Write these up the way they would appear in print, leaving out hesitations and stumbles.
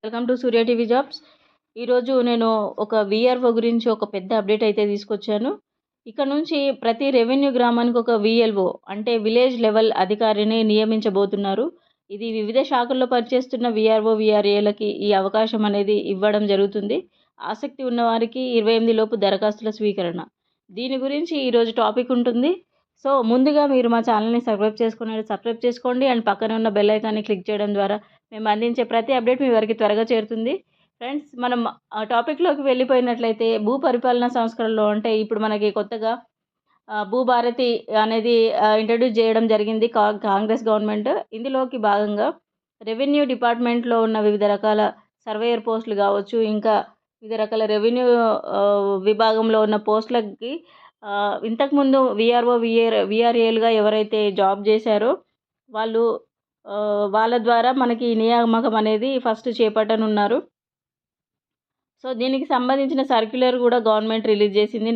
Welcome to Surya TV jobs. ఈరోజు నేను ఒక విఆర్ఓ గురించి ఒక పెద్ద అప్డేట్ అయితే తీసుకొచ్చాను. ఇక నుంచి ప్రతి రెవెన్యూ గ్రామానికి ఒక విఎల్ఓ అంటే విలేజ్ లెవెల్ అధికారిని నియమించబోతున్నారు. ఇది వివిధ శాఖల్లో పనిచేస్తున్న విఆర్ఓ విఆర్ఏలకి ఈ అవకాశం అనేది ఇవ్వడం జరుగుతుంది. ఆసక్తి ఉన్న వారికి 28 లోపు దరఖాస్తుల స్వీకరణ. దీని గురించి ఈరోజు టాపిక్ ఉంటుంది. సో ముందుగా మీరు మా ఛానల్ని సబ్స్క్రైబ్ చేసుకోండి అండ్ పక్కన ఉన్న బెల్ ఐకాన్ని క్లిక్ చేయడం ద్వారా మేము అందించే ప్రతి అప్డేట్ మీ వరకు త్వరగా చేరుతుంది. ఫ్రెండ్స్, మనం టాపిక్లోకి వెళ్ళిపోయినట్లయితే భూ పరిపాలనా సంస్కరణలో అంటే ఇప్పుడు మనకి కొత్తగా భూభారతి అనేది ఇంట్రడ్యూస్ చేయడం జరిగింది కాంగ్రెస్ గవర్నమెంట్. ఇందులోకి భాగంగా రెవెన్యూ డిపార్ట్మెంట్లో ఉన్న వివిధ రకాల సర్వేయర్ పోస్టులు కావచ్చు, ఇంకా వివిధ రకాల రెవెన్యూ విభాగంలో ఉన్న పోస్టులకి ఇంతకుముందు విఆర్ఓ విఆర్ఏలుగా ఎవరైతే జాబ్ చేశారో వాళ్ళ ద్వారా మనకి నియామకం అనేది ఫస్ట్ చేపట్టనున్నారు. సో దీనికి సంబంధించిన సర్క్యులర్ కూడా గవర్నమెంట్ రిలీజ్ చేసింది.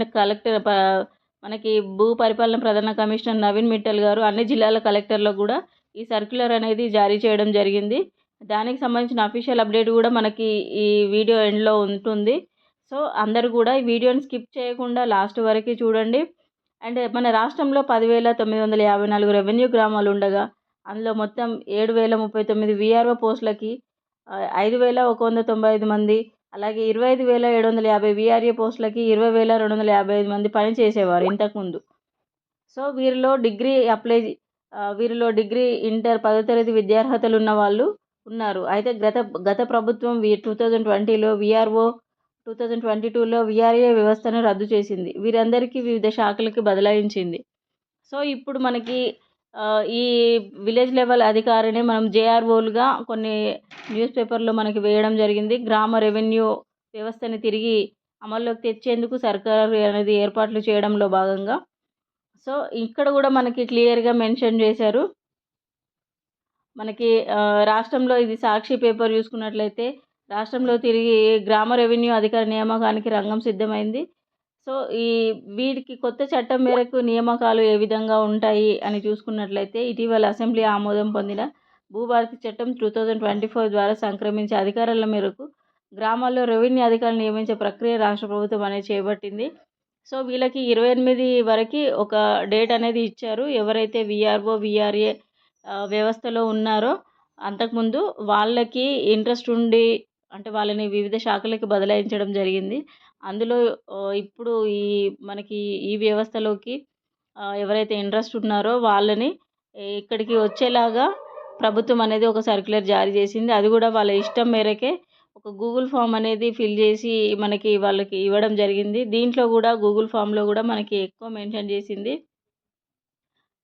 మనకి భూ పరిపాలన ప్రధాన కమిషనర్ నవీన్ మిట్టల్ గారు అన్ని జిల్లాల కలెక్టర్లకు కూడా ఈ సర్క్యులర్ అనేది జారీ చేయడం జరిగింది. దానికి సంబంధించిన అఫీషియల్ అప్డేట్ కూడా మనకి ఈ వీడియో ఎండ్లో ఉంటుంది. సో అందరూ కూడా ఈ వీడియోని స్కిప్ చేయకుండా లాస్ట్ వరకు చూడండి. అండ్ మన రాష్ట్రంలో 10,954 రెవెన్యూ గ్రామాలు ఉండగా అందులో మొత్తం 7,039 విఆర్ఓ పోస్టులకి 5,195 మంది, అలాగే 25,750 విఆర్ఏ పోస్టులకి 20,255 మంది పనిచేసేవారు ఇంతకుముందు. సో వీరిలో డిగ్రీ ఇంటర్ 10వ తరగతి విద్యార్హతలు ఉన్న వాళ్ళు ఉన్నారు. అయితే గత ప్రభుత్వం 2020లో విఆర్ఓ, 2022లో విఆర్ఏ వ్యవస్థను రద్దు చేసింది. వీరందరికీ వివిధ శాఖలకి బదలాయించింది. సో ఇప్పుడు మనకి ఈ విలేజ్ లెవెల్ అధికారిని మనం జేఆర్ఓలుగా కొన్ని న్యూస్ పేపర్లో మనకి వేయడం జరిగింది. గ్రామ రెవెన్యూ వ్యవస్థని తిరిగి అమల్లోకి తెచ్చేందుకు సర్కారు అనేది ఏర్పాట్లు చేయడంలో భాగంగా. సో ఇక్కడ కూడా మనకి క్లియర్గా మెన్షన్ చేశారు. మనకి రాష్ట్రంలో ఇది సాక్షి పేపర్ చూసుకున్నట్లయితే రాష్ట్రంలో తిరిగి గ్రామ రెవెన్యూ అధికారి నియామకానికి రంగం సిద్ధమైంది. సో వీటికి కొత్త చట్టం మేరకు నియామకాలు ఏ విధంగా ఉంటాయి అని చూసుకున్నట్లయితే ఇటీవల అసెంబ్లీ ఆమోదం పొందిన భూభారతి చట్టం 2024 ద్వారా సంక్రమించే అధికారాల మేరకు గ్రామాల్లో రెవెన్యూ అధికారులు నియమించే ప్రక్రియ రాష్ట్ర ప్రభుత్వం అనేది చేపట్టింది. సో వీళ్ళకి 28 వరకు ఒక డేట్ అనేది ఇచ్చారు. ఎవరైతే విఆర్ఓ విఆర్ఏ వ్యవస్థలో ఉన్నారో అంతకుముందు వాళ్ళకి ఇంట్రెస్ట్ ఉండి అంటే వాళ్ళని వివిధ శాఖలకి బదలాయించడం జరిగింది. అందులో ఇప్పుడు మనకి ఈ వ్యవస్థలోకి ఎవరైతే ఇంట్రెస్ట్ ఉన్నారో వాళ్ళని ఇక్కడికి వచ్చేలాగా ప్రభుత్వం అనేది ఒక సర్క్యులర్ జారీ చేసింది. అది కూడా వాళ్ళ ఇష్టం మేరకే ఒక గూగుల్ ఫామ్ అనేది ఫిల్ చేసి మనకి వాళ్ళకి ఇవ్వడం జరిగింది. దీంట్లో కూడా గూగుల్ ఫామ్లో కూడా మనకి ఎక్కువ మెన్షన్ చేసింది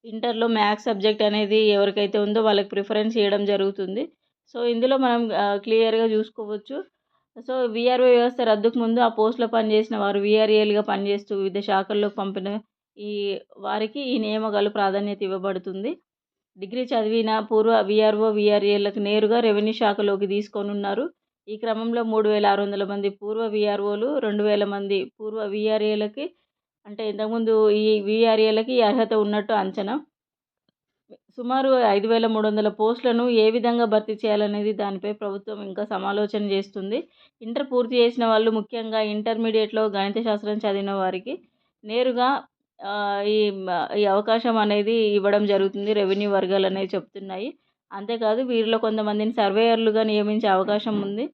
ఇంటర్లో మ్యాథ్స్ సబ్జెక్ట్ అనేది ఎవరికైతే ఉందో వాళ్ళకి ప్రిఫరెన్స్ ఇవ్వడం జరుగుతుంది. సో ఇందులో మనం క్లియర్గా చూసుకోవచ్చు. సో విఆర్ఓ వ్యవస్థ రద్దుకు ముందు ఆ పోస్టులో పనిచేసిన వారు విఆర్ఏలుగా పనిచేస్తూ వివిధ శాఖల్లో పంపిన వారికి ఈ నియామకాలు ప్రాధాన్యత ఇవ్వబడుతుంది. డిగ్రీ చదివిన పూర్వ విఆర్ఓ విఆర్ఏలకు నేరుగా రెవెన్యూ శాఖలోకి తీసుకోనున్నారు. ఈ క్రమంలో 3,600 మంది పూర్వ విఆర్ఓలు, 2,000 మంది పూర్వ విఆర్ఏలకి అంటే ఇంతకుముందు ఈ విఆర్ఏలకి అర్హత ఉన్నట్టు అంచనా. సుమారు 5,300 పోస్టులను ఏ విధంగా భర్తీ చేయాలనేది దానిపై ప్రభుత్వం ఇంకా సమాలోచన చేస్తుంది. ఇంటర్ పూర్తి చేసిన వాళ్ళు, ముఖ్యంగా ఇంటర్మీడియట్లో గణిత శాస్త్రం చదివిన వారికి నేరుగా ఈ అవకాశం అనేది ఇవ్వడం జరుగుతుంది రెవెన్యూ వర్గాలు అనేవి చెప్తున్నాయి. అంతేకాదు వీరిలో కొంతమందిని సర్వేయర్లుగా నియమించే అవకాశం ఉంది.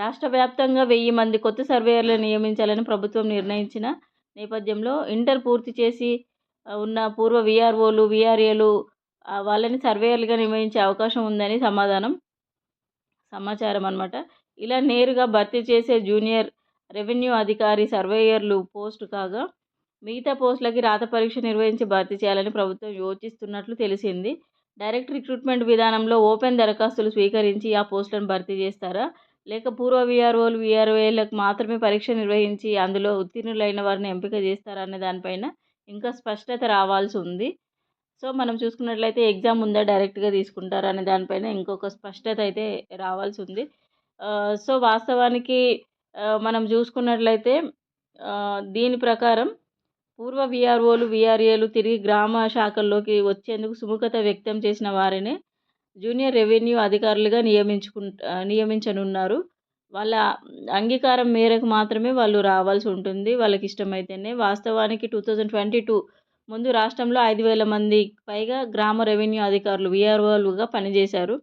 రాష్ట్ర వ్యాప్తంగా 1000 మంది కొత్త సర్వేయర్లను నియమించాలని ప్రభుత్వం నిర్ణయించిన నేపథ్యంలో ఇంటర్ పూర్తి చేసి ఉన్న పూర్వ విఆర్ఓలు విఆర్ఏలు వాళ్ళని సర్వేయర్లుగా నియమించే అవకాశం ఉందని సమాచారం అన్నమాట. ఇలా నేరుగా భర్తీ చేసే జూనియర్ రెవెన్యూ అధికారి సర్వేయర్లు పోస్టు కాగా మిగతా పోస్టులకి రాత పరీక్ష నిర్వహించి భర్తీ చేయాలని ప్రభుత్వం యోచిస్తున్నట్లు తెలిసింది. డైరెక్ట్ రిక్రూట్మెంట్ విధానంలో ఓపెన్ దరఖాస్తులు స్వీకరించి ఆ పోస్టులను భర్తీ చేస్తారా, లేక పూర్వ విఆర్ఓలు విఆర్ఓలకు మాత్రమే పరీక్ష నిర్వహించి అందులో ఉత్తీర్ణులైన వారిని ఎంపిక చేస్తారా అనే దానిపైన ఇంకా స్పష్టత రావాల్సి ఉంది. సో మనం చూసుకున్నట్లయితే ఎగ్జామ్ ఉందా డైరెక్ట్గా తీసుకుంటారా అనే దానిపైన ఇంకొక స్పష్టత అయితే రావాల్సి ఉంది. సో వాస్తవానికి మనం చూసుకున్నట్లయితే దీని ప్రకారం పూర్వ విఆర్ఓలు విఆర్ఏలు తిరిగి గ్రామ శాఖల్లోకి వచ్చేందుకు సుముఖత వ్యక్తం చేసిన వారిని జూనియర్ రెవెన్యూ అధికారులుగా నియమించనున్నారు. వాళ్ళ అంగీకారం మేరకు మాత్రమే వాళ్ళు రావాల్సి ఉంటుంది. వాళ్ళకి ఇష్టమైతేనే. వాస్తవానికి 2022 ముందు రాష్ట్రంలో 5,000 మందికి పైగా గ్రామ రెవెన్యూ అధికారులు వీఆర్ఓలుగా పనిచేశారు.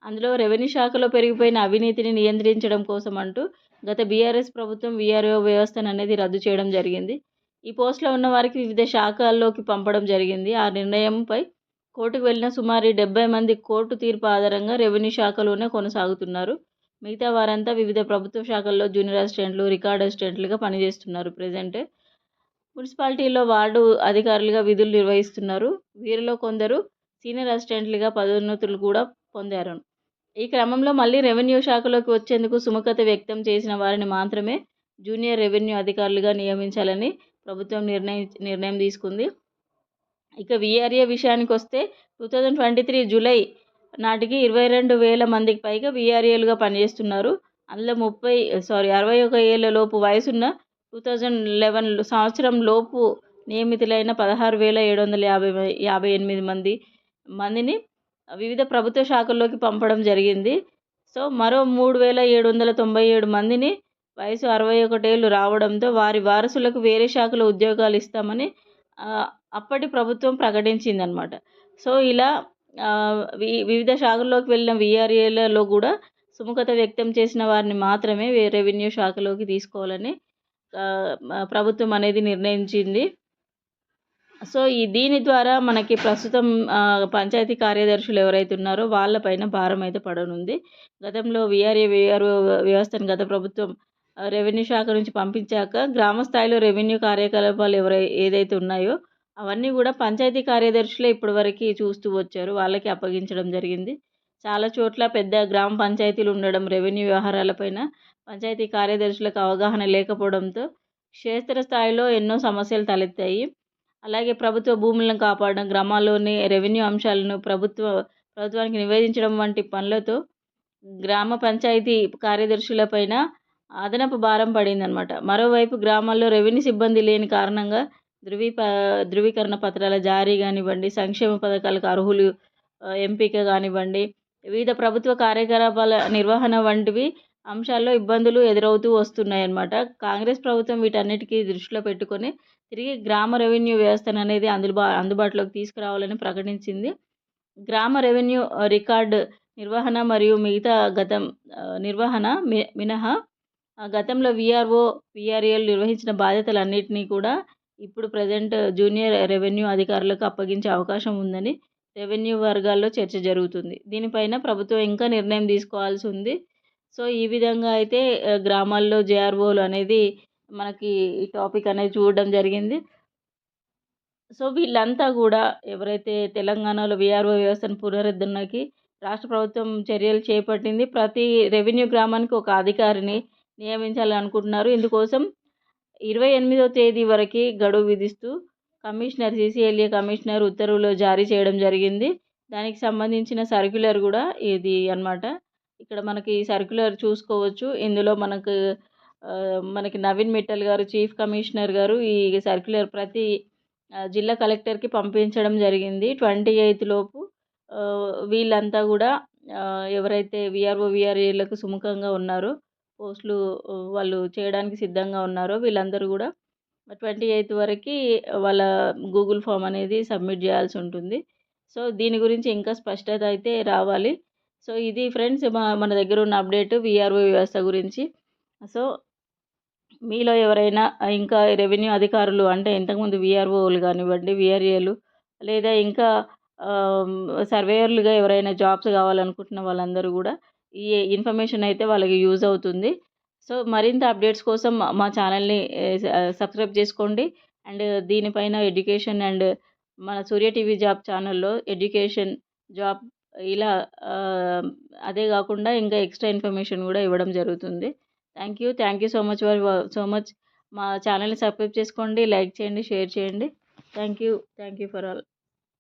అందులో రెవెన్యూ శాఖలో పెరిగిపోయిన అవినీతిని నియంత్రించడం కోసం అంటూ గత బీఆర్ఎస్ ప్రభుత్వం వీఆర్ఓ వ్యవస్థను అనేది రద్దు చేయడం జరిగింది. ఈ పోస్టులో ఉన్న వారికి వివిధ శాఖల్లోకి పంపడం జరిగింది. ఆ నిర్ణయంపై కోర్టుకు వెళ్ళిన సుమారు 70 మంది కోర్టు తీర్పు ఆధారంగా రెవెన్యూ శాఖలోనే కొనసాగుతున్నారు. మిగతా వారంతా వివిధ ప్రభుత్వ శాఖల్లో జూనియర్ అసిస్టెంట్లు, రికార్డ్ అసిస్టెంట్లుగా పనిచేస్తున్నారు ప్రెజెంట్. మున్సిపాలిటీలో వార్డు అధికారులుగా విధులు నిర్వహిస్తున్నారు. వీరిలో కొందరు సీనియర్ అసిస్టెంట్లుగా పదోన్నతులు కూడా పొందారు. ఈ క్రమంలో మళ్ళీ రెవెన్యూ శాఖలోకి వచ్చేందుకు సుముఖత వ్యక్తం చేసిన వారిని మాత్రమే జూనియర్ రెవెన్యూ అధికారులుగా నియమించాలని ప్రభుత్వం నిర్ణయం తీసుకుంది. ఇక వీఆర్ఏ విషయానికి వస్తే 2023 జూలై నాటికి 22,000 మందికి పైగా వీఆర్ఏలుగా పనిచేస్తున్నారు. అందులో 61 ఏళ్ల లోపు వయసున్న 2011 సంవత్సరం లోపు నియమితులైన 16,758 మందిని వివిధ ప్రభుత్వ శాఖల్లోకి పంపడం జరిగింది. సో మరో 3,797 మందిని వయసు 61 ఏళ్ళు రావడంతో వారి వారసులకు వేరే శాఖలో ఉద్యోగాలు ఇస్తామని అప్పటి ప్రభుత్వం ప్రకటించిందనమాట. సో ఇలా వివిధ శాఖల్లోకి వెళ్ళిన వీఆర్ఏలలో కూడా సుముఖత వ్యక్తం చేసిన వారిని మాత్రమే రెవెన్యూ శాఖలోకి తీసుకోవాలని ప్రభుత్వం అనేది నిర్ణయించింది. సో దీని ద్వారా మనకి ప్రస్తుతం పంచాయతీ కార్యదర్శులు ఎవరైతే ఉన్నారో వాళ్ళపైన భారం అయితే పడనుంది. గతంలో వీఆర్ఓ వ్యవస్థను గత ప్రభుత్వం రెవెన్యూ శాఖ నుంచి పంపించాక గ్రామ స్థాయిలో రెవెన్యూ కార్యకలాపాలు ఏదైతే ఉన్నాయో అవన్నీ కూడా పంచాయతీ కార్యదర్శులే ఇప్పటివరకు చూస్తూ వచ్చారు. వాళ్ళకి అప్పగించడం జరిగింది. చాలా చోట్ల పెద్ద గ్రామ పంచాయతీలు ఉండడం, రెవెన్యూ వ్యవహారాలపైన పంచాయతీ కార్యదర్శులకు అవగాహన లేకపోవడంతో క్షేత్రస్థాయిలో ఎన్నో సమస్యలు తలెత్తాయి. అలాగే ప్రభుత్వ భూములను కాపాడడం, గ్రామాల్లోని రెవెన్యూ అంశాలను ప్రభుత్వానికి నివేదించడం వంటి పనులతో గ్రామ పంచాయతీ కార్యదర్శులపైన అదనపు భారం పడిందనమాట. మరోవైపు గ్రామాల్లో రెవెన్యూ సిబ్బంది లేని కారణంగా ధృవీకరణ పత్రాల జారీ కానివ్వండి, సంక్షేమ పథకాలకు అర్హులు ఎంపిక కానివ్వండి, వివిధ ప్రభుత్వ కార్యకలాపాల నిర్వహణ వంటివి అంశాల్లో ఇబ్బందులు ఎదురవుతూ వస్తున్నాయన్నమాట. కాంగ్రెస్ ప్రభుత్వం వీటన్నిటికీ దృష్టిలో పెట్టుకొని తిరిగి గ్రామ రెవెన్యూ వ్యవస్థను అనేది అందుబాటులోకి తీసుకురావాలని ప్రకటించింది. గ్రామ రెవెన్యూ రికార్డు నిర్వహణ మరియు మిగతా నిర్వహణ మినహా గతంలో వీఆర్ఓ, వీఆర్ఏలు నిర్వహించిన బాధ్యతలన్నింటినీ కూడా ఇప్పుడు ప్రజెంట్ జూనియర్ రెవెన్యూ అధికారులకు అప్పగించే అవకాశం ఉందని రెవెన్యూ వర్గాల్లో చర్చ జరుగుతుంది. దీనిపైన ప్రభుత్వం ఇంకా నిర్ణయం తీసుకోవాల్సి ఉంది. సో ఈ విధంగా అయితే గ్రామాల్లో జేఆర్ఓలు అనేది మనకి ఈ టాపిక్ అనేది చూడడం జరిగింది. సో వీళ్ళంతా కూడా ఎవరైతే తెలంగాణలో వీఆర్ఓ వ్యవస్థను పునరుద్ధరణకి రాష్ట్ర ప్రభుత్వం చర్యలు చేపట్టింది. ప్రతి రెవెన్యూ గ్రామానికి ఒక అధికారిని నియమించాలని అనుకుంటున్నారు. ఇందుకోసం 28వ తేదీ వరకు గడువు విధిస్తూ సీసీఎల్ఏ కమిషనర్ ఉత్తర్వులు జారీ చేయడం జరిగింది. దానికి సంబంధించిన సర్క్యులర్ కూడా ఇది అన్నమాట. ఇక్కడ మనకి సర్క్యులర్ చూసుకోవచ్చు. ఇందులో మనకి నవీన్ మిట్టల్ గారు, చీఫ్ కమిషనర్ గారు ఈ సర్క్యులర్ ప్రతి జిల్లా కలెక్టర్కి పంపించడం జరిగింది. 28 లోపు వీళ్ళంతా కూడా ఎవరైతే వీఆర్ఓ, వీఆర్ఏలకు సుముఖంగా ఉన్నారో, పోస్టులు వాళ్ళు చేయడానికి సిద్ధంగా ఉన్నారో వీళ్ళందరూ కూడా 28 వరకు వాళ్ళ గూగుల్ ఫామ్ అనేది సబ్మిట్ చేయాల్సి ఉంటుంది. సో దీని గురించి ఇంకా స్పష్టత అయితే రావాలి. సో ఇది ఫ్రెండ్స్ మన దగ్గర ఉన్న అప్డేట్ వీఆర్ఓ వ్యవస్థ గురించి. సో మీలో ఎవరైనా ఇంకా రెవెన్యూ అధికారులు అంటే ఇంతకుముందు వీఆర్ఓలు కానివ్వండి, వీఆర్ఏలు లేదా ఇంకా సర్వేయర్లుగా ఎవరైనా జాబ్స్ కావాలనుకుంటున్న వాళ్ళందరూ కూడా ఈ ఇన్ఫర్మేషన్ అయితే వాళ్ళకి యూజ్ అవుతుంది. సో మరింత అప్డేట్స్ కోసం మా ఛానల్ని సబ్స్క్రైబ్ చేసుకోండి. అండ్ దీనిపైన ఎడ్యుకేషన్ అండ్ మన సూర్య టీవీ జాబ్ ఛానల్లో ఎడ్యుకేషన్, జాబ్ ఇలా అదే కాకుండా ఇంకా ఎక్స్ట్రా ఇన్ఫర్మేషన్ కూడా ఇవ్వడం జరుగుతుంది. Thank you so much. మా ఛానల్ని సబ్స్క్రైబ్ చేసుకోండి, లైక్ చేయండి, షేర్ చేయండి. Thank you for all.